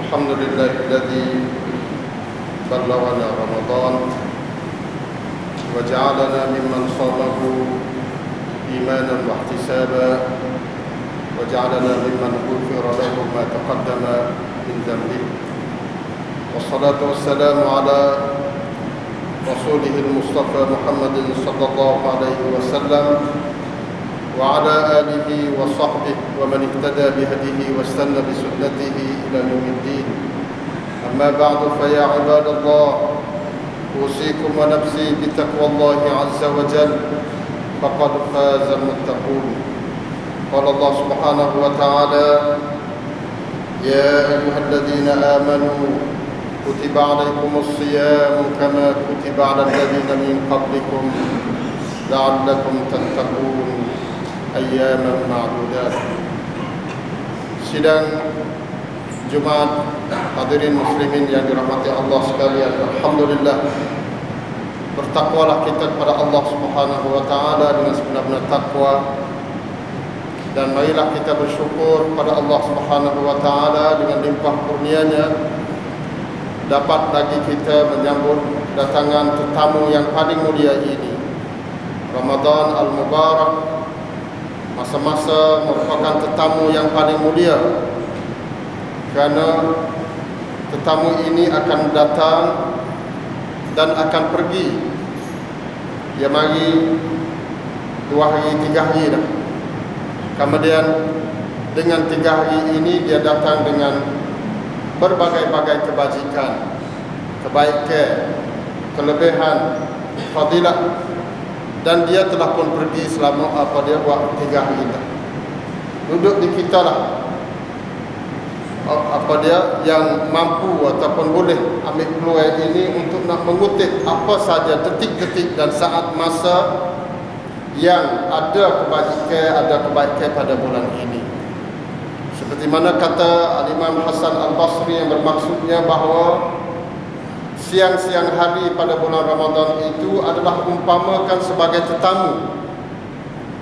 الحمد لله الذي بلغنا رمضان وجعلنا ممن صامه إيمانا واحتسابا وجعلنا ممن غفر له ما تقدم من ذنبه، والصلاة والسلام على رسوله المصطفى محمد صلى الله عليه وسلم وعلى آله وصحبه ومن اهتدى بهديه واستنى بسنته إلى يوم الدين. أما بعد، فيا عباد الله، أوصيكم ونفسي بتقوى الله عز وجل، فقد فاز المتقون. قال الله سبحانه وتعالى: يا أيها الذين آمنوا كتب عليكم الصيام كما كتب على الذين من قبلكم لعلكم تتقون أياما معدودات. Sidang Jumat, hadirin muslimin yang dirahmati Allah sekalian, alhamdulillah, bertakwalah kita kepada Allah Subhanahu wa taala dengan sebenar-benar takwa, dan marilah kita bersyukur kepada Allah Subhanahu wa taala dengan limpah kurnia-Nya dapat lagi kita menyambut kedatangan tetamu yang paling mulia ini, Ramadan Al-Mubarak. Masa-masa merupakan tetamu yang paling mulia, kerana tetamu ini akan datang dan akan pergi. Dia mari 2 hari 3 hari dah. Kemudian dengan 3 hari ini dia datang dengan berbagai-bagai kebajikan, kebaikan, kelebihan, fadilah, dan dia telah pun pergi selama apa dia buat 3 hari dah. Duduk di kita lah apa dia yang mampu ataupun boleh ambil peluang ini untuk nak mengutip apa saja detik-detik dan saat masa yang ada kebaikan pada bulan ini. Seperti mana kata Al-Imam Hasan Al-Basri yang bermaksudnya bahawa siang-siang hari pada bulan Ramadan itu adalah umpamakan sebagai tetamu,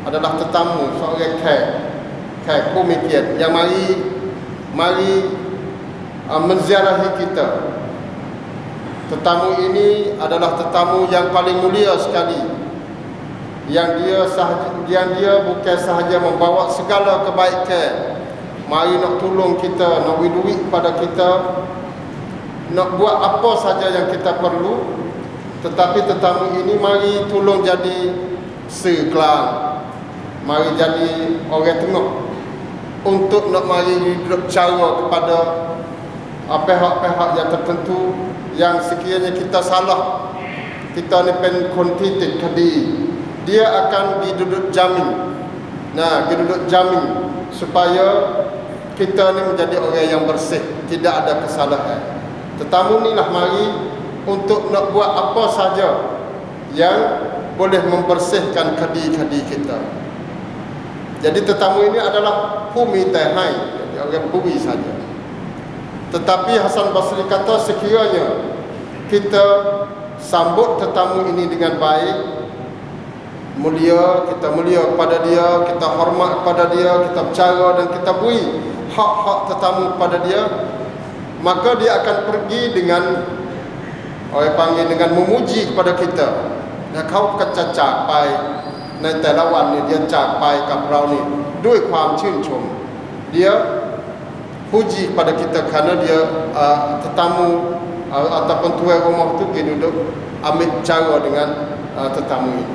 adalah tetamu, seorang kai pemikian yang mari menziarahi kita. Tetamu ini adalah tetamu yang paling mulia sekali, yang dia bukan sahaja membawa segala kebaikan, mari nak tolong kita, nak beri duit pada kita, nak buat apa saja yang kita perlu. Tetapi tetamu ini mari tolong jadi seklang, mari jadi orang tengah untuk nak mari cara kepada pihak-pihak yang tertentu yang sekiranya kita salah, kita ni penkontitik kadi, dia akan diduduk jamin. Diduduk jamin supaya kita ni menjadi orang yang bersih, tidak ada kesalahan. Tetamu ni lah mari untuk nak buat apa saja yang boleh membersihkan kadi-kadi kita. Jadi tetamu ini adalah bumi tehai, jadi orang bumi saja. Tetapi Hasan Basri kata sekiranya kita sambut tetamu ini dengan baik, mulia, kita mulia kepada dia, kita hormat kepada dia, kita bercara dan kita beri hak-hak tetamu kepada dia, maka dia akan pergi dengan orang panggil dengan memuji kepada kita. Dan kau kata capaiในแต่ละวันนี่dia capaiกับเรานี่ด้วยความชื่นชม. Dia puji kepada kita kerana dia tetamu ataupun tuan rumah tu dia duduk ambil cara dengan tetamu ini.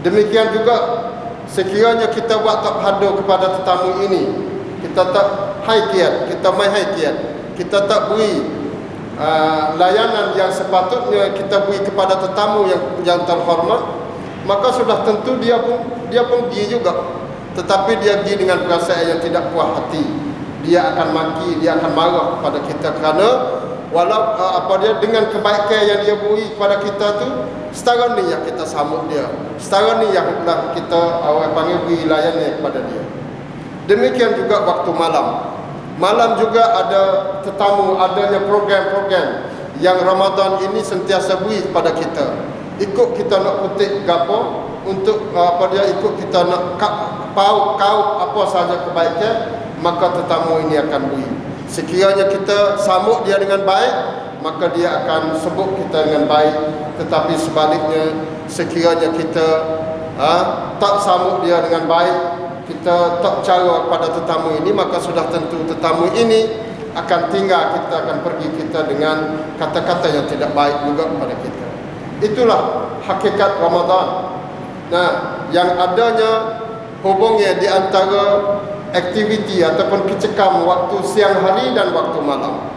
Demikian juga sekiranya kita buat tak hadu kepada tetamu ini, kita tak haikiat, kita mai haikiat, kita tak beri layanan yang sepatutnya kita beri kepada tetamu yang terhormat, maka sudah tentu dia pun pergi juga. Tetapi dia pergi dengan perasaan yang tidak puas hati. Dia akan maki, dia akan marah kepada kita kerana walau dia dengan kebaikan yang dia beri kepada kita tu, setara ni yang kita sambut dia, setara ni yang kita orang panggil beri layanan kepada dia. Demikian juga waktu malam juga ada tetamu, adanya program-program yang Ramadan ini sentiasa beri kepada kita. Ikut kita nak kutip gapo untuk ikut kita nak kau apa saja kebaikan, maka tetamu ini akan beri. Sekiranya kita sambut dia dengan baik, maka dia akan sebut kita dengan baik. Tetapi sebaliknya, sekiranya kita tak sambut dia dengan baik, kita tak cara pada tetamu ini, maka sudah tentu tetamu ini akan tinggal, kita akan pergi kita dengan kata-kata yang tidak baik juga kepada kita. Itulah hakikat Ramadan. Nah, yang adanya hubungnya di antara aktiviti ataupun kecekam waktu siang hari dan waktu malam.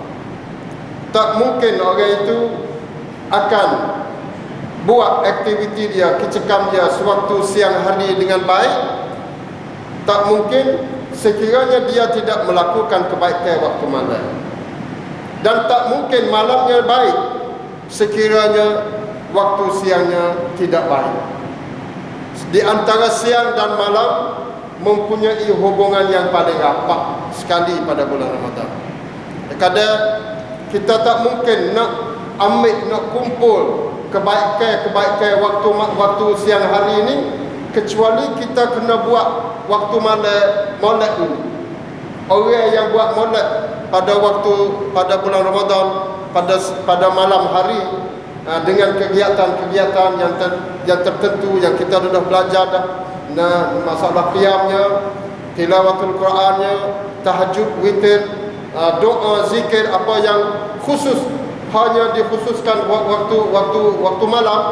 Tak mungkin orang itu akan buat aktiviti dia, kecekam dia sewaktu siang hari dengan baik. Tak mungkin sekiranya dia tidak melakukan kebaikan waktu malam. Dan tak mungkin malamnya baik sekiranya waktu siangnya tidak baik. Di antara siang dan malam mempunyai hubungan yang paling rapat sekali pada bulan Ramadan. Kadang kita tak mungkin nak ambil, nak kumpul kebaikan waktu siang hari ini, kecuali kita kena buat waktu maulid dulu. Orang yang buat maulid pada bulan Ramadan, pada malam hari, dengan kegiatan-kegiatan yang tertentu yang kita sudah belajar dah. Nah, masalah qiyamnya, tilawatul Qurannya, tahajud, witir, doa, zikir, apa yang khusus hanya dikhususkan waktu malam,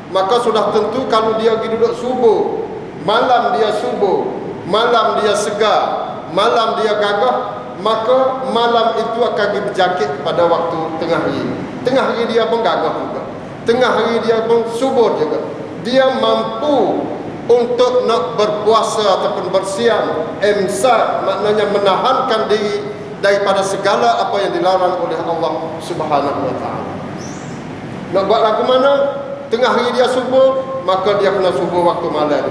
maka sudah tentu kalau dia pergi duduk subuh, malam dia subuh, malam dia segar, malam dia gagah, maka malam itu akan berjakit pada waktu tengah hari. Tengah hari dia pun gagah juga, tengah hari dia pun subuh juga. Dia mampu untuk nak berpuasa ataupun bersiam, imsak, maknanya menahankan diri daripada segala apa yang dilarang oleh Allah Subhanahu wa taala. Nak buat lagu mana? Tengah hari dia subuh, maka dia kena subuh waktu malam.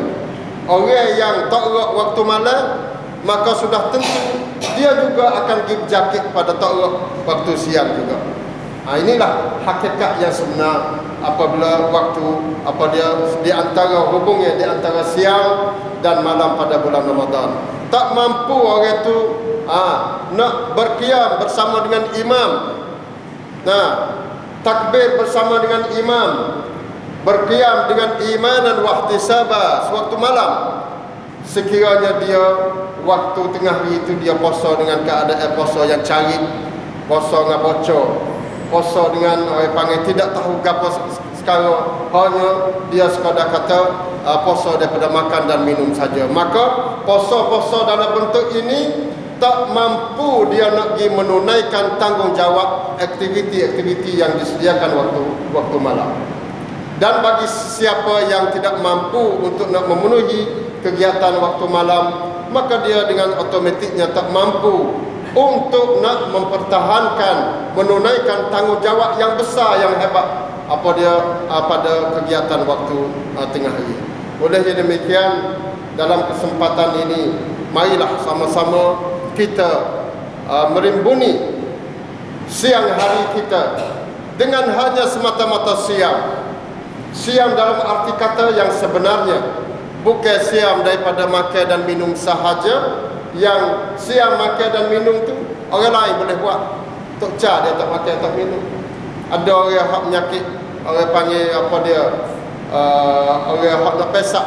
Orang yang tak waktu malam, maka sudah tentu dia juga akan berjakit pada tak waktu siang juga. Inilah hakikat yang sebenar apabila dia di antara hubungnya di antara siang dan malam pada bulan Ramadan. Tak mampu orang itu nak berqiyam bersama dengan imam, takbir bersama dengan imam, berqiyam dengan imanan wa ihtisaba sewaktu malam. Sekiranya dia waktu tengah hari itu dia puasa dengan keadaan puasa yang carit, puasa dengan bocor, puasa dengan orang panggil tidak tahu apa sekarang, hanya dia sekadar kata puasa daripada makan dan minum saja, maka puasa-puasa dalam bentuk ini tak mampu dia nak pergi menunaikan tanggungjawab aktiviti-aktiviti yang disediakan waktu malam. Dan bagi siapa yang tidak mampu untuk nak memenuhi kegiatan waktu malam, maka dia dengan otomatiknya tak mampu untuk nak mempertahankan, menunaikan tanggungjawab yang besar, yang hebat pada kegiatan waktu tengah hari. Oleh demikian, dalam kesempatan ini, marilah sama-sama kita merimbuni siang hari kita dengan hanya semata-mata siam dalam arti kata yang sebenarnya, bukan siam daripada makan dan minum sahaja. Yang siam makan dan minum tu orang lain boleh buat. Tok Cha dia tak makan tak minum. Ada orang hak penyakit, orang panggil orang hak nak pesak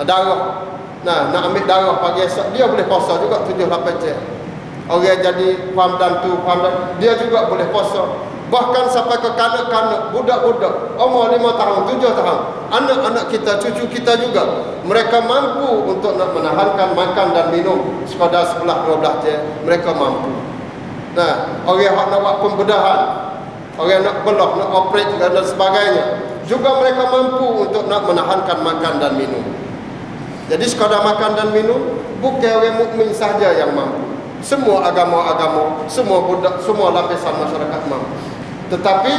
darah. Nak ambil darah pagi esok, dia boleh puasa juga 7-8 jam. Orang jadi faham dan dia juga boleh puasa. Bahkan sampai ke kanak-kanak, budak-budak umur 5 tahun, 7 tahun, anak-anak kita, cucu kita juga, mereka mampu untuk nak menahankan makan dan minum sekadar 11-12 jam. Mereka mampu. Nah, orang yang nak buat pembedahan, orang yang nak belah, nak operate dan sebagainya, juga mereka mampu untuk nak menahankan makan dan minum. Jadi sekadar makan dan minum, bukan orang mukmin sahaja yang mampu. Semua agama-agama, semua budak, semua lapisan masyarakat mampu. Tetapi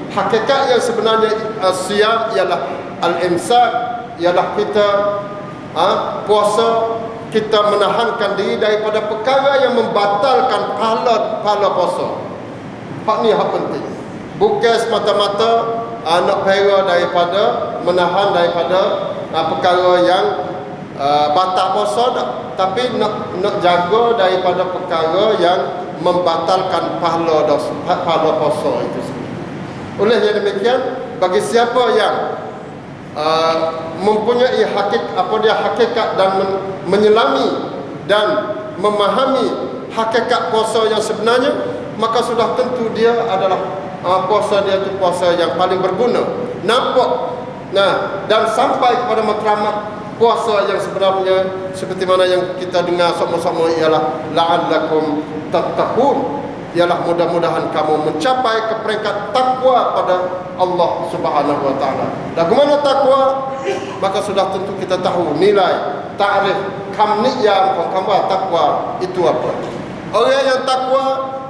hakikat yang sebenarnya siam ialah al-imsak, ialah kita puasa, kita menahankan diri daripada perkara yang membatalkan pahala puasa. Hak ni hak penting. Bukan semata-mata nak pera daripada menahan daripada perkara yang batal puasa tak, tapi nak jaga daripada perkara yang membatalkan pahala puasa itu sendiri. Oleh yang demikian, bagi siapa yang mempunyai hakikat dan menyelami dan memahami hakikat puasa yang sebenarnya, maka sudah tentu dia adalah puasa dia itu puasa yang paling berguna. Nampak. Nah, dan sampai kepada matlamat puasa yang sebenarnya seperti mana yang kita dengar sama-sama ialah la'allakum tattaqun, ialah mudah-mudahan kamu mencapai ke peringkat takwa pada Allah Subhanahu wa taala. Bagaimana takwa? Maka sudah tentu kita tahu nilai ta'rif kamniyah kamwa takwa itu apa. Orang yang takwa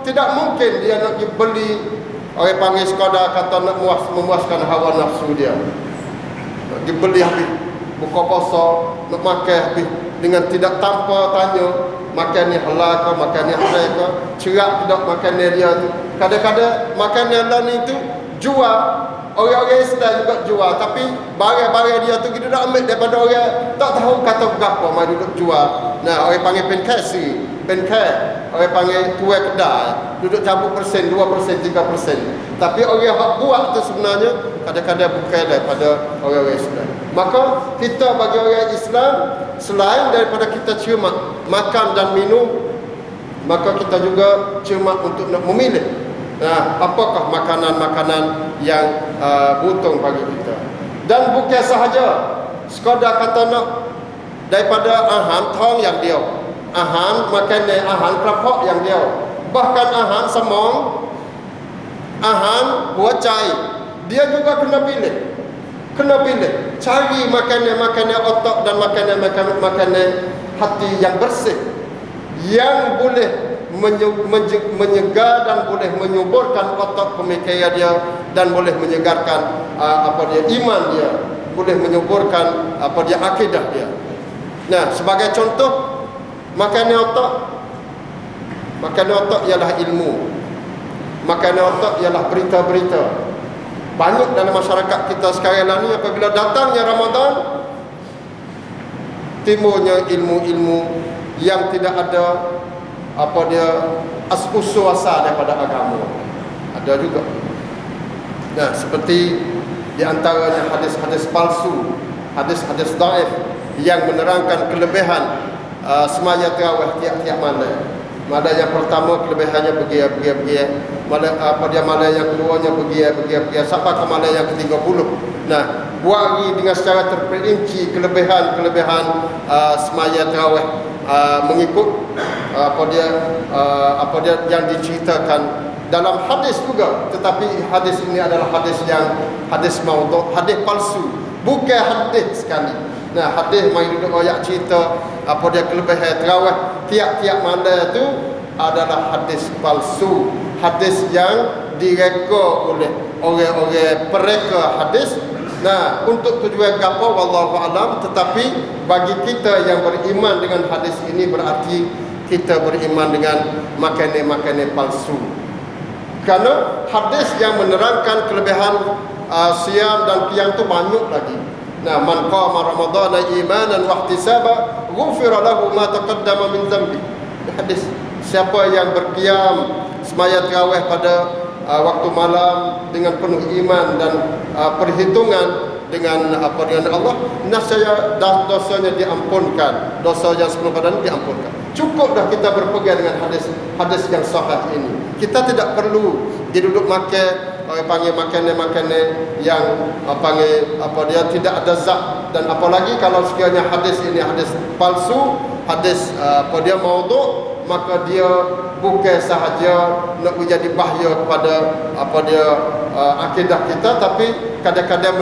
tidak mungkin dia nak beli, orang panggil sekadar kata nak memuaskan hawa nafsu dia. Nak dibeli habis buka puasa, nak makan habis dengan tidak tanpa tanya makan ni halal ke, makan ni haram ke, cerak tidak makan dia tu. Kadang-kadang makanan lain itu jual, orang-orang Islam juga jual, tapi barang-barang dia tu kita nak ambil daripada orang tak tahu kata berapa mai duduk jual. Nah, orang panggil penkasi, orang panggil tuai kedai, duduk cabut persen, 2%, 3%. Tapi orang yang buat tu sebenarnya kadang-kadang bukan daripada orang-orang Islam. Maka kita bagi orang Islam, selain daripada kita cermat makan dan minum, maka kita juga cermat untuk nak memilih apakah makanan-makanan yang butuh bagi kita. Dan bukan sahaja sekadar kata nak daripada ahan thong yang dia, ahan makanan, ahan kelapa yang dia, bahkan ahan semong, ahan buah cai, dia juga kena pilih. Cari makanan-makanan otak dan makanan-makanan hati yang bersih, yang boleh menyegar dan boleh menyuburkan otak pemikiran dia, dan boleh menyegarkan iman dia, boleh menyuburkan akidah dia. Nah, sebagai contoh, makanan otak ialah ilmu. Makanan otak ialah berita-berita. Banyak dalam masyarakat kita sekarang ni, apabila datangnya Ramadan, timbulnya ilmu-ilmu yang tidak ada usul asal daripada agama. Ada juga. Nah, seperti di antaranya hadis-hadis palsu, hadis-hadis dhaif yang menerangkan kelebihan semaya tarawih tiap-tiap malam. Malam yang pertama kelebihannya pergi. Malam yang keduanya pergi sampai ke malam yang ke-30. Nah, buat dengan secara terperinci kelebihan semaya tarawih mengikut apa dia yang diceritakan dalam hadis juga. Tetapi hadis ini adalah hadis maudhu', hadis palsu, bukan hadis sekali. Nah, hadis mai duduk ayat cerita kelebihan tarawih tiap-tiap malam itu adalah hadis palsu, hadis yang direka oleh orang-orang pereka hadis. Nah, untuk tujuan apa wallahu alam, tetapi bagi kita yang beriman dengan hadis ini berarti kita beriman dengan makanan-makanan palsu. Karena hadis yang menerangkan kelebihan siam dan qiyam itu banyak lagi. Nah, man qama ramadhana imanan wa ihtisaba ghufira lahu ma taqaddama min dhanbi. Hadis, siapa yang berqiyam semaya tarawih pada waktu malam dengan penuh iman dan perhitungan dengan Allah, nescaya dosanya diampunkan, dosa yang sebelum pada ini diampunkan. Cukup dah kita berpegang dengan hadis yang sahih ini. Kita tidak perlu duduk makan panggil makanan-makanan yang tidak ada zat, dan apalagi kalau sekiranya hadis ini hadis palsu, hadis maudhu', maka dia bukan sahaja nak menjadi bahaya kepada akidah kita, tapi kadang-kadang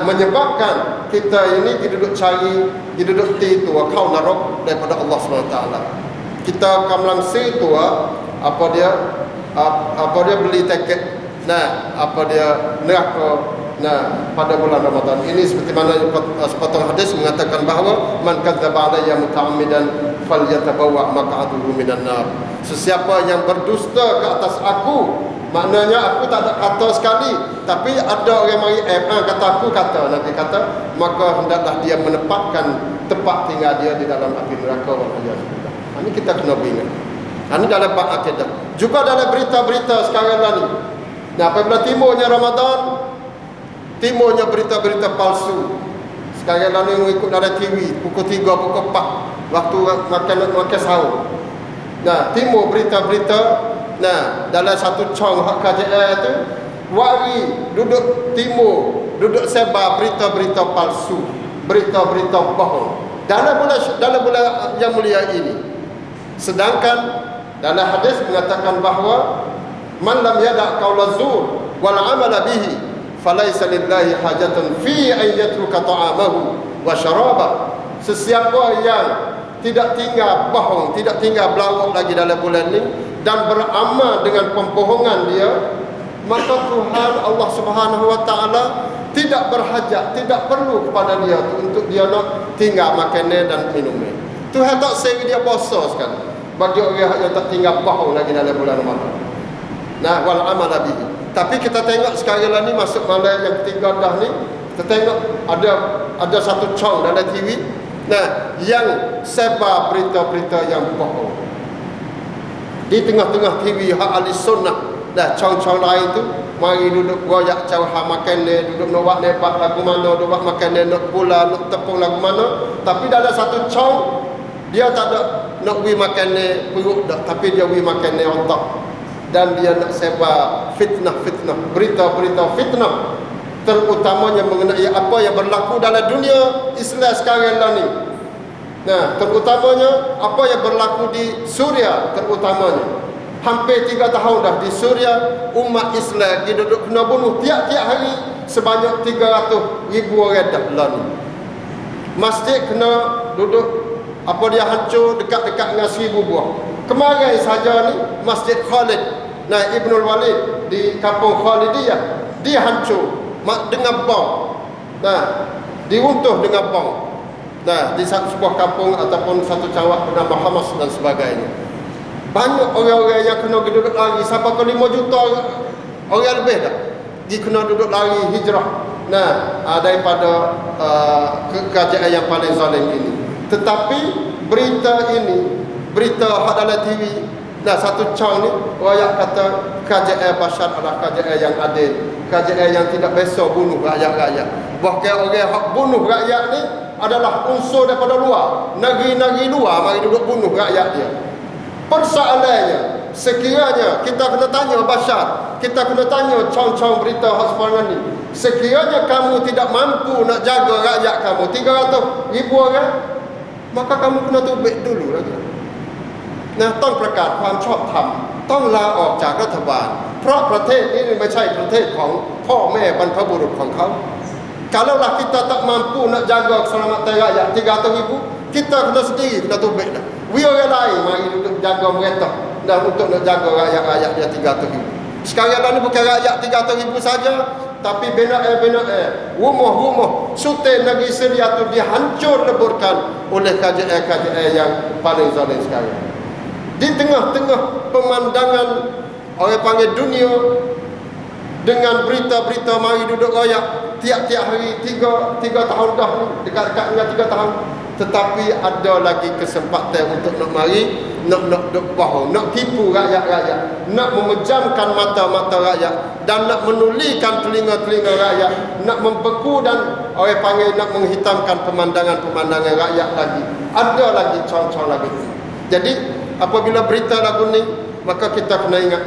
menyebabkan kita ini duduk cari, duduk ti tu kau narok daripada Allah SWT. Kita kamlang si tu dia beli tiket neraka pada bulan Ramadan ini, seperti mana sepotong hadis mengatakan bahawa man kadzdzaba alayya muta'ammidan falyatabawwa maq'adahu minan nar. Sesiapa yang berdusta ke atas aku, maknanya aku tak ada kata sekali, tapi ada orang mari kata aku kata, Nabi kata, maka hendaklah dia menempatkan tempat tinggal dia di dalam api neraka. Ini kita kena ingat. Ini dalam bab akidah. Juga dalam berita-berita sekarang ni. Nah, apabila timurnya Ramadan, timurnya berita-berita palsu. Sekarang ni mengikut dalam TV pukul 3, pukul 4 waktu makan sahur. Nah, timur berita-berita. Nah, dalam satu cong hak KJL tu, wari duduk timur, duduk sebar berita-berita palsu, berita-berita bohong. Dalam bulan yang mulia ini. Sedangkan dalam hadis mengatakan bahawa man lam yada' qaula zur wal 'amala bihi falaysa lillahi hajatun fi an yatruka ta'amahu wa syaraba. Sesiapa yang tidak tinggal bohong, tidak tinggal berlawak lagi dalam bulan ini dan beramal dengan pembohongan dia, maka Tuhan Allah Subhanahu wa taala tidak berhajat, tidak perlu kepada dia untuk dia nak tinggal makanan dan minumnya. Tuhan tak seri dia puasa sekarang bagi orang yang tak tinggal bohong lagi dalam bulan Ramadan. Nah, wal amal bihi. Tapi kita tengok sekarang ni masuk malam yang ketiga dah ni, kita tengok ada satu cong dalam TV. Nah, yang sebar berita-berita yang bohong. Di tengah-tengah TV hak ahli sunnah. Dah cong-cong lain tu mari duduk goyak jauh makan dia, duduk nak buat lepak lagu mana, duduk buat makan dia, nak pula nak tepung lagu mana. Tapi dalam satu cong dia tak ada nak beri makan ni perut dah, tapi dia beri makan ni otak. Dan dia nak sebar fitnah-fitnah, berita-berita fitnah, terutamanya mengenai apa yang berlaku dalam dunia Islam sekarang ni. Nah, terutamanya apa yang berlaku di Suria terutamanya. Hampir 3 tahun dah di Suria, umat Islam duduk kena bunuh tiap-tiap hari sebanyak 300,000 orang dah ni. Masjid kena duduk apa dia hancur dekat-dekat dengan 1,000 buah. Kemarin saja ni Masjid Khalid Ibnul Walid di kampung Khalidiyah, dia hancur dengan bom. Nah, diruntuh dengan bom. Nah, di sebuah kampung ataupun satu cawak bernama Hamas dan sebagainya. Banyak orang-orang yang kena duduk lari sampai ke 5 juta orang lebih dah. Dia kena duduk lari hijrah. Nah, daripada kerajaan yang paling zalim ini. Tetapi berita ini, berita hak dalam TV, nah satu cang ni rakyat kata kerajaan Bashar adalah kerajaan yang adil, kerajaan yang tidak biasa bunuh rakyat-rakyat. Bahkan orang hak bunuh rakyat ni adalah unsur daripada luar, negeri-negeri luar mari duduk bunuh rakyat dia. Persoalannya, sekiranya kita kena tanya Bashar, kita kena tanya cong-cong berita hak sepanjang ni, sekiranya kamu tidak mampu nak jaga rakyat kamu 300,000 orang, maka kamu kena tubik dulu lagi. Nah, ต้องประกาศความชอบธรรม ต้องลาออกจากรัฐบาล เพราะประเทศนี้ไม่ใช่ประเทศของพ่อแม่บรรพบุรุษของเขา Kalaulah kita tak mampu nak jaga keselamatan rakyat 300,000, kita kena sendiri, kena tubik dah. We orang lain mari duduk jaga mereka dan untuk nak jaga rakyat-rakyat dia 300,000. Sekarang ni bukan rakyat 300,000 saja, tapi bina-bina rumah-rumah sultan negeri Syria tu dihancur leburkan oleh kerajaan-kerajaan yang paling zalim sekarang. Di tengah-tengah pemandangan orang panggil dunia dengan berita-berita mari duduk royak tiap-tiap hari 3 tahun dah ni, dekat-dekat dengan 3 tahun, tetapi ada lagi kesempatan untuk nak mari nak duk bohong, nak tipu rakyat-rakyat, nak memejamkan mata-mata rakyat dan nak menulikan telinga-telinga rakyat, nak membeku dan orang panggil nak menghitamkan pemandangan-pemandangan rakyat lagi. Ada lagi cong-cong lagi. Jadi apabila berita lagu ni, maka kita kena ingat,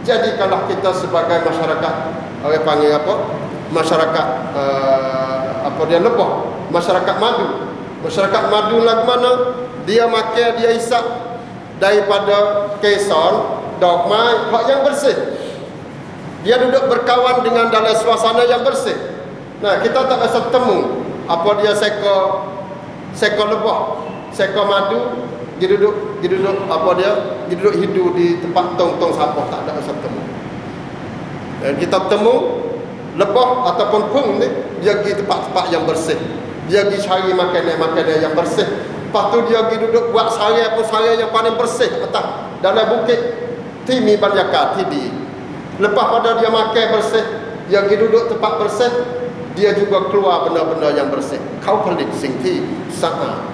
jadikanlah kita sebagai masyarakat, orang panggil apa? Masyarakat apa dia lebah, masyarakat madu. Masyarakat madu lagu mana? Dia makan, dia isap daripada keson, dok mai, hak yang bersih. Dia duduk berkawan dengan dalam suasana yang bersih. Nah, kita tak rasa temu apa dia seko lebah, seko madu, dia duduk apa dia duduk hidup di tempat tong-tong sampah, tak ada rasa temu. Dan kita temu lebah ataupun pung ni, dia pergi tempat-tempat yang bersih. Dia pergi cari makanan-makanan yang bersih. Lepas tu dia pergi duduk buat sarang yang paling bersih atas dalam bukit Timi Balyaka Tidi. Lepas pada dia makan bersih, dia pergi duduk tempat bersih, dia juga keluar benda-benda yang bersih. Kau pelik sing ti sana.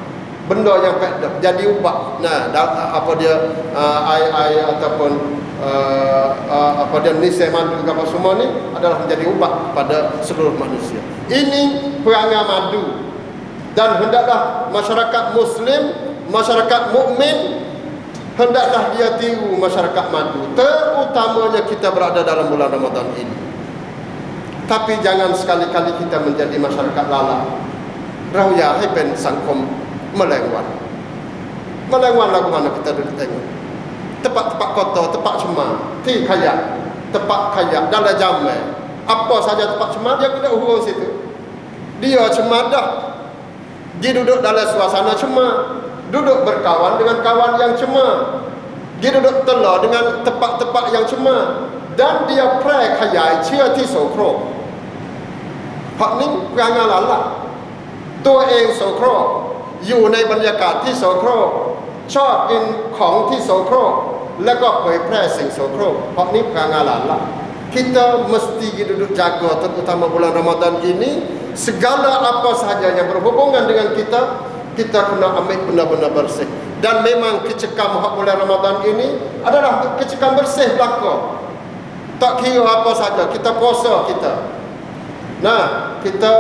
benda yang pedah jadi ubat. Nah, apa dia ai ataupun apa dia nisai madu apa semua ni adalah menjadi ubat pada seluruh manusia. Ini perangai madu, dan hendaklah masyarakat Muslim, masyarakat mukmin, hendaklah dia tiru masyarakat madu, terutamanya kita berada dalam bulan Ramadan ini. Tapi jangan sekali-kali kita menjadi masyarakat lalai. เราอยากให้เป็นสังคมแมลงวัน lagu mana kita duduk tengok tempat-tempat kotor, tempat cemar, ti khayat, tempat khayat dalam jamai, apa saja tempat cemar dia tidak hurung situ. Dia cemar dah, dia duduk dalam suasana cemar, duduk berkawan dengan kawan yang cemar, dia duduk telah dengan tempat-tempat yang cemar, dan dia pray khayat cia ti sokro. Hak ni perangai lalak. ตัวเองโสโครกอยู่ในบรรยากาศที่โสโครกชอบกินของที่โสโครกแล้วก็เผยแพร่สิ่งโสโครกเพราะนี้perangai lalak. Kita mesti duduk jaga, terutama bulan Ramadan ini, segala apa sahaja yang berhubungan dengan kita kena ambil benar-benar bersih. Dan memang kecekam bulan Ramadan ini adalah kecekam bersih belaka. Tak kira apa saja, kita puasa kita. Nah, kita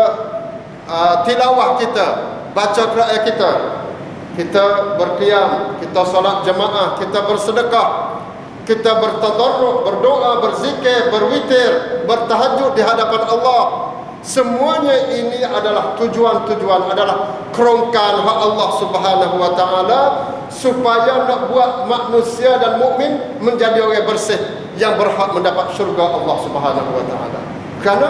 tilawah kita, baca Quran kita berqiyam, kita solat jemaah, kita bersedekah, kita bertadarruk, berdoa, berzikir, berwitir, bertahajud di hadapan Allah. Semuanya ini adalah tujuan-tujuan, adalah kerongkan hak Allah Subhanahu wa taala supaya nak buat manusia dan mukmin menjadi orang bersih yang berhak mendapat syurga Allah Subhanahu wa taala. Kerana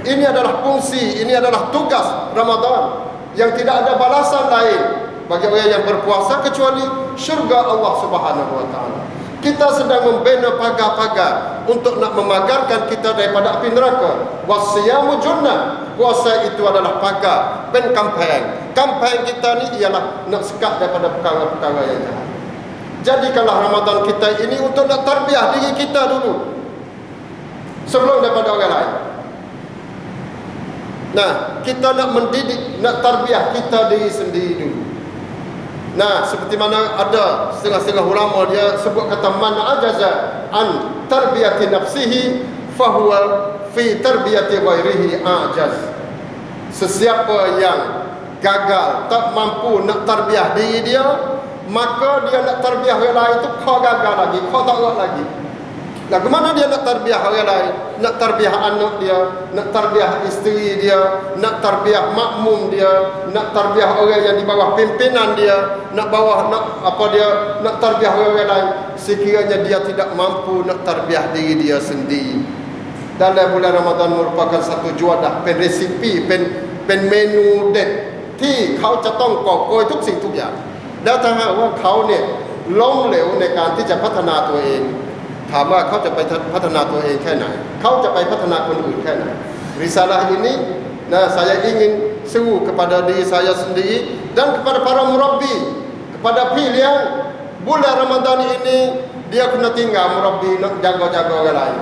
ini adalah fungsi, ini adalah tugas Ramadan yang tidak ada balasan lain bagi orang yang berpuasa kecuali syurga Allah Subhanahu wa taala. Kita sedang membina pagar-pagar untuk nak memagarkan kita daripada api neraka. Wasiyamu junnah. Puasa itu adalah pagar, pen kampeng. Kampeng kita ni ialah nak sekat daripada perkara-perkara yang jahat. Jadikanlah Ramadan kita ini untuk nak tarbiyah diri kita dulu sebelum daripada orang lain. Nah, kita nak mendidik, nak tarbiyah kita diri sendiri dulu. Nah, seperti mana ada setengah-setengah ulama dia sebut kata man ajaza an tarbiyati nafsihi fahuwa fi tarbiyati ghairihi ajaz. Sesiapa yang gagal, tak mampu nak tarbiyah diri dia, maka dia nak tarbiyah orang lain tu kau gagal lagi, kau tak kuat lagi. Lagu mana dia nak tarbiyah orang lain? Nak tarbiyah anak dia, nak tarbiyah isteri dia, nak tarbiyah makmum dia, nak tarbiyah orang yang di bawah pimpinan dia, nak tarbiyah orang lain. Sekiranya dia tidak mampu nak tarbiyah diri dia sendiri. Dalam bulan Ramadan merupakan satu juadah, pen resipi, pen menu det ที่เขาจะต้องกอบโกยทุกสิ่งทุกอย่างแล้วถ้าหากว่าเขาเนี่ยล้มเหลวในการที่จะพัฒนาตัวเอง ถามว่าเขาจะไปพัฒนาตัวเองแค่ไหนเขาจะไปพัฒนาคนอื่นแค่ไหน Risalah ini saya ingin seru kepada diri saya sendiri dan kepada para murabbi, kepada pilihan bulan Ramadan ini dia kena tinggal murabbi nak jaga-jaga orang lain.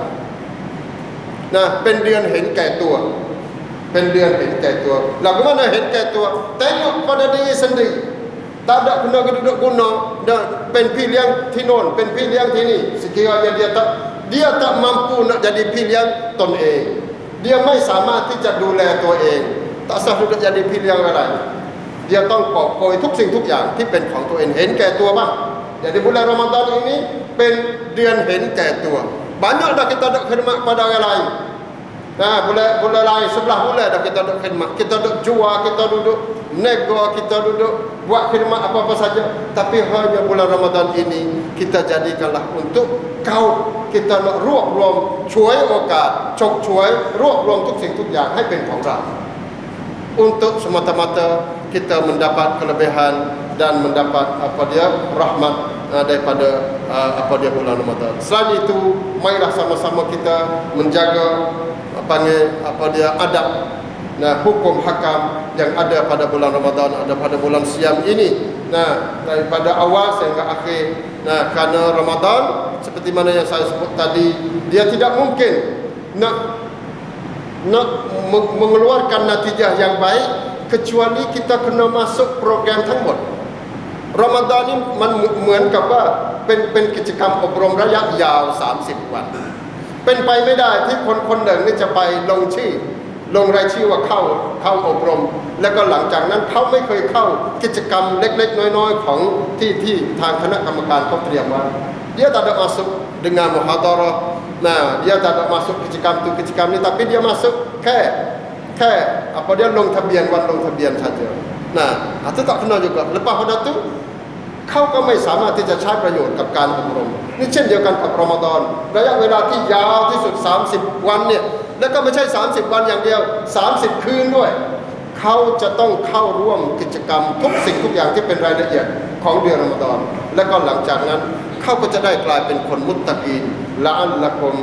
Nah, เป็นเดือนเห็นแก่ตัว เป็นเดือนเห็นแก่ตัว Lagu mana เห็นแก่ตัว Tengok pada diri sendiri. Tak ada kena duduk guna dan pen pilihanที่โน่น pen pilihanที่นี่ sekiranya dia tak mampu nak jadi pilihan ตนเอง dia ไม่สามารถที่จะดูแลตัวเอง tak sah duduk jadi pilihan orang lain. Dia ต้องกอบโกยทุกสิ่งทุกอย่างที่เป็นของตัวเอง เห็นแก่ตัวบ้าง jadi bulan Ramadan ini เป็นเดือนเห็นแก่ตัว banyak dah kita duk khidmat pada orang lain. Nah, bulan lain sebelah bulan dah kita duk khidmat, kita duk jual, kita duduk nego, kita duduk buat khidmat apa-apa saja. Tapi hanya bulan Ramadan ini kita jadikanlah untuk kau kita nak รวบรวมช่วยโอกาสฉกฉวยรวบรวมทุกสิ่งทุกอย่างให้เป็นของเรา untuk semata-mata kita mendapat kelebihan dan mendapat rahmat daripada bulan Ramadan. Selain itu, marilah sama-sama kita menjaga adab, hukum hakam yang ada pada bulan Ramadan, ada pada bulan siam ini. Daripada awal sehingga akhir. Kerana Ramadan seperti mana yang saya sebut tadi, dia tidak mungkin nak mengeluarkan natijah yang baik kecuali kita kena masuk program ทั้งหมด Ramadan ni มันเหมือนกับว่าเป็นกิจกรรมอบรมระยะยาว30วันเป็นไปไม่ได้ที่คนหนึ่งนี่จะไปลงชื่อลงรายชื่อว่าเข้าอบรมแล้วก็หลังจากนั้นเขาไม่เคยเข้ากิจกรรมเล็กๆน้อยๆของที่ทางคณะกรรมการเขาเตรียมไว้dia tak ada masuk dengan muhadarah nah dia tak ada masuk kecikam tu kecikam ni tapi dia masuk ke apa dia long tabianวันลงทะเบียน saja nah itu tak kena juga lepas pada tu เขาก็ไม่สามารถที่จะใช้ประโยชน์กับการอบรมนี่เช่นเดียวกันกับรอมฎอนระยะเวลาที่ยาวที่สุด30วันเนี่ยแล้วก็ไม่ใช่30วันอย่างเดียว30คืนด้วยเขาจะต้องเข้าร่วมกิจกรรมทุกสิ่งทุกอย่างที่เป็นรายละเอียดของเดือนรอมฎอนแล้วก็หลังจากนั้นเขาก็จะได้กลายเป็นคนมุตตะกีนละอัลละกุม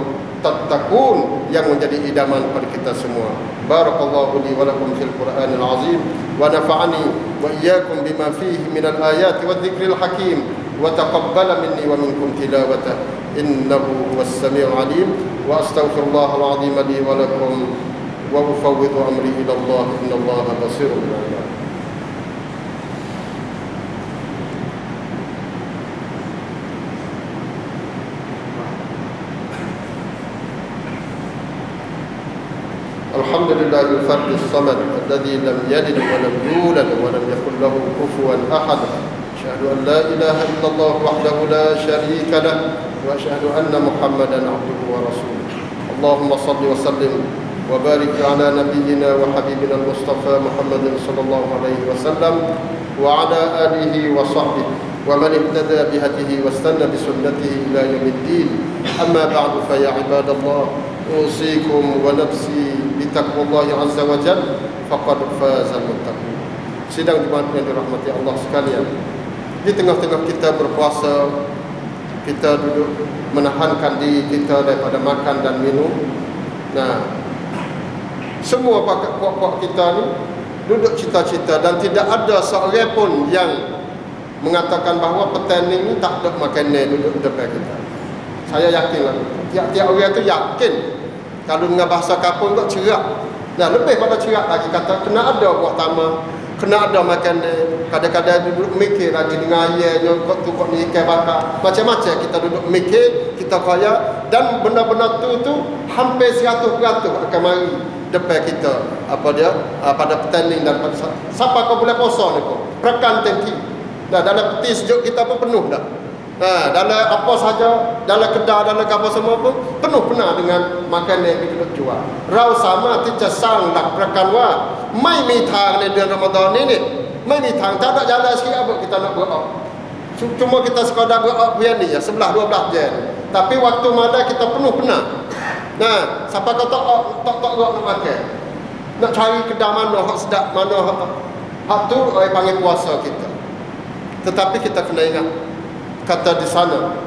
tattaqun yang menjadi idaman pada kita semua. Barakallahu li wa lakum fil Qur'anil azim wa nafa'ani wa iyyakum bima fihi minal ayati wadh-dhikril hakim wa taqabbala minni wa minkum tilawatahu innahu huwas samiul alim wa astaghfirullahal azim li wa lakum wa ufawwidu amri ila Allah innallaha basirun bil ibad. الحمد لله الفرد الصمد الذي لم يلد ولم يولد ولم يكن له كفوا أحد أشهد أن لا إله إلا الله وحده لا شريك له وأشهد أن محمدا عبده ورسوله اللهم صل وسلم وبارك على نبينا وحبيبنا المصطفى محمد صلى الله عليه وسلم وعلى آله وصحبه ومن اهتدى بهديه واستنى بسنته إلى يوم الدين أما بعد فيا عباد الله أوصيكم ونفسي بتقوى الله عز وجل فقد فاز المتقون. Sidang jemaat yang dirahmati Allah sekalian, di tengah-tengah kita berpuasa, kita duduk menahankan diri kita daripada makan dan minum. Nah, semua puak-puak kita ni duduk cita-cita dan tidak ada seorang pun yang mengatakan bahawa petang ni tak ada makanan duduk depan kita. Saya yakinlah tiap-tiap orang tu yakin kalau dengan bahasa kapung tu cerak. Nah, lebih pada cerak lagi kata kena ada buah tamak, kena ada makanan. Kadang-kadang duduk mikir lagi dengan ayahnya kok tu kok ni ikan bakar. Macam-macam kita duduk mikir, kita kaya dan benda-benda tu hampir 100% akan mari depan kita pada petang dan sampai kau boleh puasa ni kau. Pekan tengki. Dah dalam peti sejuk kita pun penuh dah. Dalam apa saja, dalam kedai, dalam apa semua pun penuh pernah dengan makanan yang kita jual. Rau samaที่จะสร้างหลักประกันว่าไม่มีทางในเดือนรอมฎอนนี้นี่ไม่มีทางtak ada jalan sikit apa kita nak berok. Cuma kita sekadar berok biar ni ya 11-12 je. Tapi waktu mana kita penuh pernah. Nah, siapa kau tak berok nak makan. Nak cari kedai mana hak sedap mana hak tu orang panggil puasa kita. Tetapi kita kena ingat kata di sana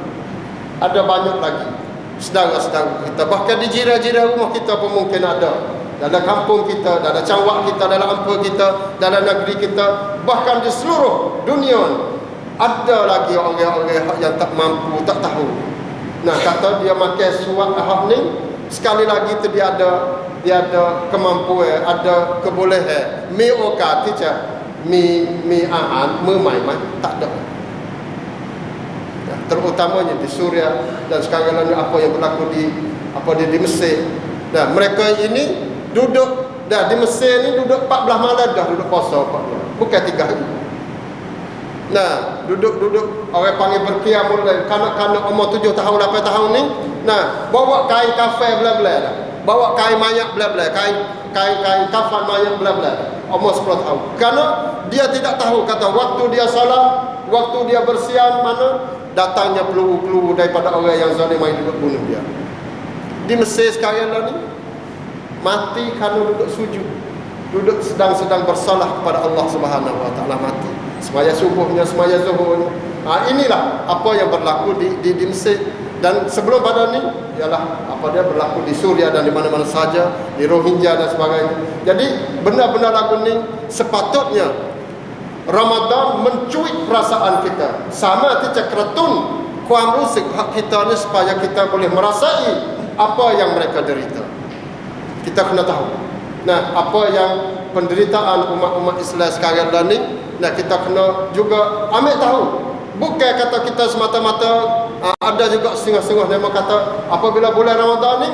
ada banyak lagi saudara-saudara kita, bahkan di jiran-jiran rumah kita pun mungkin ada, dalam kampung kita, dalam cawak kita, dalam ampun kita, dalam negeri kita, bahkan di seluruh dunia ada lagi orang-orang yang tak mampu, tak tahu. Nah, kata dia makan suap ahak ni sekali lagi tu dia ada kemampuan, ada kebolehan mi okat tiada mi ahan memai tak ada. Terutamanya di Suria dan sekarang ni apa yang berlaku di Mesir. Nah, mereka ini duduk dah di Mesir ni duduk 14 malam dah duduk puasa 14. Bukan 3 hari. Nah, duduk orang panggil berqiyamul lail, kanak-kanak umur 7 tahun 8 tahun ni, nah, bawa kain kafan bela-bela dah. Bawa kain mayat bela-bela, kain kafan mayat bela-bela. Umur 10 tahun. Kerana dia tidak tahu kata waktu dia salat, waktu dia bersiam mana datangnya peluru-peluru daripada orang yang zalim yang duduk bunuh dia. Di Mesir sekarang ni mati kerana duduk sujud, duduk sedang bersalah kepada Allah Subhanahu Wa Taala, mati semaya subuhnya, semaya zuhurnya. Inilah apa yang berlaku di Mesir. Dan sebelum pada ni ialah apa dia berlaku di Suria dan di mana-mana saja, di Rohingya dan sebagainya. Jadi benar-benar lagu ni sepatutnya Ramadan mencuit perasaan kita. Sama tidak keretun kuam rusik hak kita ni supaya kita boleh merasai apa yang mereka derita. Kita kena tahu. Nah, apa yang penderitaan umat-umat Islam sekarang ni Nah, kita kena juga ambil tahu. Bukan kata kita semata-mata ada juga setengah-setengah yang kata apabila bulan Ramadan ni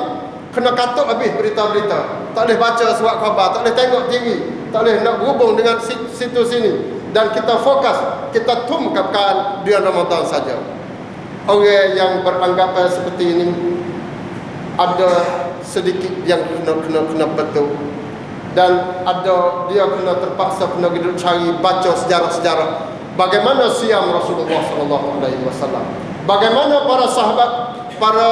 kena katuk habis berita-berita. Tak boleh baca surat khabar, tak boleh tengok TV, tak boleh nak berhubung dengan situ sini. Dan kita fokus, kita tumpukan bulan Ramadan saja. Orang yang beranggapan seperti ini ada sedikit yang kena betul. Dan ada dia kena terpaksa kena hidup cari baca sejarah-sejarah bagaimana siam Rasulullah sallallahu alaihi wasallam, bagaimana para sahabat, para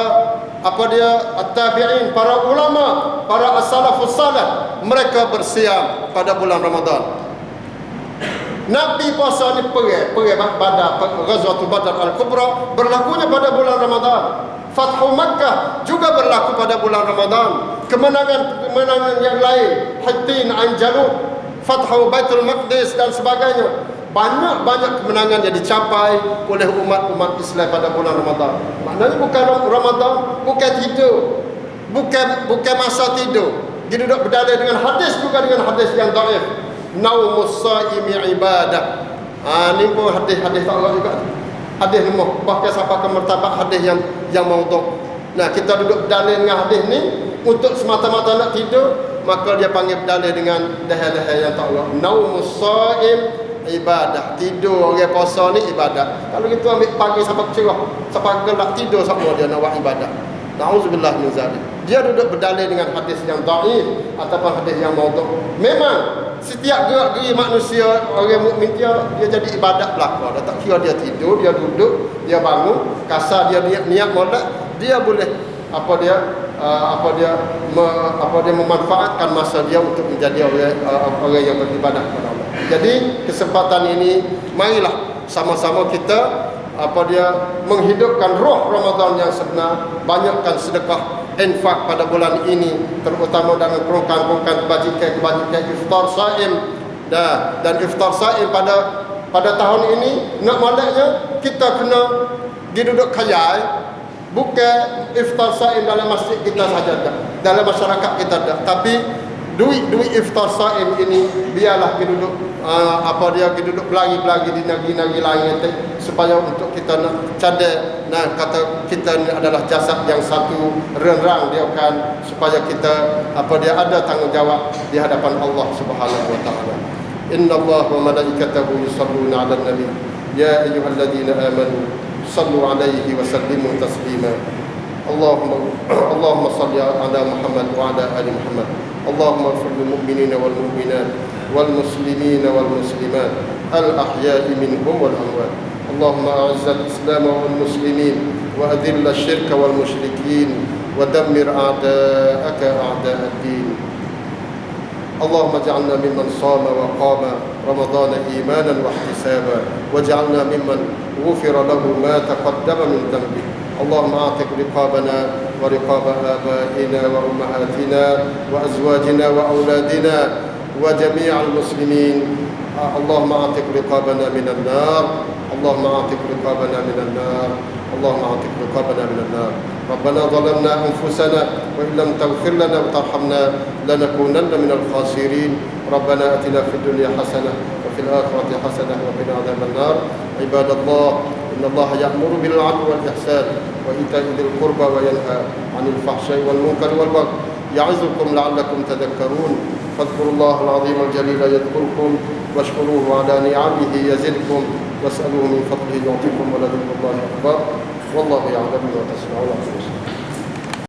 at-tabi'in, para ulama, para as-salafus salih mereka bersiam pada bulan Ramadan. Nabi puasa ni perang Badar, Ghazwatul Badar Al-Kubra berlakunya pada bulan Ramadan. Fathu Makkah juga berlaku pada bulan Ramadan. Kemenangan yang lain, Hittin, Ain Jalut, Fathu Baitul Maqdis dan sebagainya. Banyak kemenangan yang dicapai oleh umat-umat Islam pada bulan Ramadan. Maknanya bukan Ramadan, bukan tidur, bukan masa tidur. Dia duduk berdalil dengan hadis, juga dengan hadis yang dhaif. Naumus saimi ibadah. Ni pun hadis-hadis tak Allah juga. Hadis ni bahkan sampai ke martabat hadis yang maudhu'. Nah, kita duduk berdalil dengan hadis ni untuk semata-mata nak tidur, maka dia panggil berdalil dengan dahil-dahil yang tak Allah. Naumus saim ibadah. Tidur orang puasa ni ibadah. Kalau gitu ambil pagi sampai cerah, sampai gelap tidur semua dia nak buat ibadah. Nauzubillah min zalik. Dia duduk berdalil dengan hadis yang dhaif ataupun hadis yang maudhu'. Memang setiap gerak-geri manusia orang mukmin dia jadi ibadat belaka. Dia tak kira dia tidur, dia duduk, dia bangun, kasar dia niat molek, dia boleh memanfaatkan masa dia untuk menjadi orang yang beribadah kepada Allah. Jadi kesempatan ini marilah sama-sama kita menghidupkan roh Ramadan yang sebenar, banyakkan sedekah, infak pada bulan ini, terutama dalam kerongkan-kerongkan kebajikan iftar saim. Dan iftar saim pada tahun ini nak malaknya kita kena diduduk kayai, bukan iftar saim dalam masjid kita saja dah, dalam masyarakat kita dah, tapi duit iftar saim ini biarlah diduduk duduk belagi-belagi di negeri-negeri lain supaya untuk kita nak cadar, kata kita ni adalah jasad yang satu, renrang dia kan, supaya kita ada tanggungjawab di hadapan Allah Subhanahu wa taala. Innallaha wa malaikatahu yusholluna 'alan nabi ya ayyuhalladzina amanu sallu 'alaihi wa sallimu taslima. Allahumma salli 'ala Muhammad wa 'ala ali Muhammad. Allahumma ighfir lil mu'minina wal mu'minat wal muslimina wal muslimat al ahya'i minhum wal amwat. Allahumma a'izz al-islam wal muslimin wa adhill asy-syirka wal musyrikin wa dammir a'da'aka a'da'ad-din. Allahumma ij'alna mimman shama wa qama ramadana imanan wa ihtisaban waj'alna mimman ghufira lahu ma taqaddama min dhanbi. اللهم اعتق رقابنا ورقاب آبائنا وأمهاتنا وأزواجنا وأولادنا وجميع المسلمين. اللهم اعتق رقابنا من النار. اللهم اعتق رقابنا من النار. اللهم اعتق رقابنا من النار. ربنا ظلمنا أنفسنا وإن لم تغفر لنا وترحمنا لنكونن من الخاسرين. ربنا آتنا في الدنيا حسنة وفي الآخرة حسنة وقنا عذاب النار. عباد الله إن الله يأمر بالعدل والإحسان وإيتاء ذي القربى وينهى عن الفحشاء والمنكر والبغي يعظكم لعلكم تذكرون. فاذكروا الله العظيم الجليل يذكركم واشكروه على نعمه يزدكم واسألوه من فضله يعطيكم ولذكر الله أكبر والله يعلم ما تصنعون.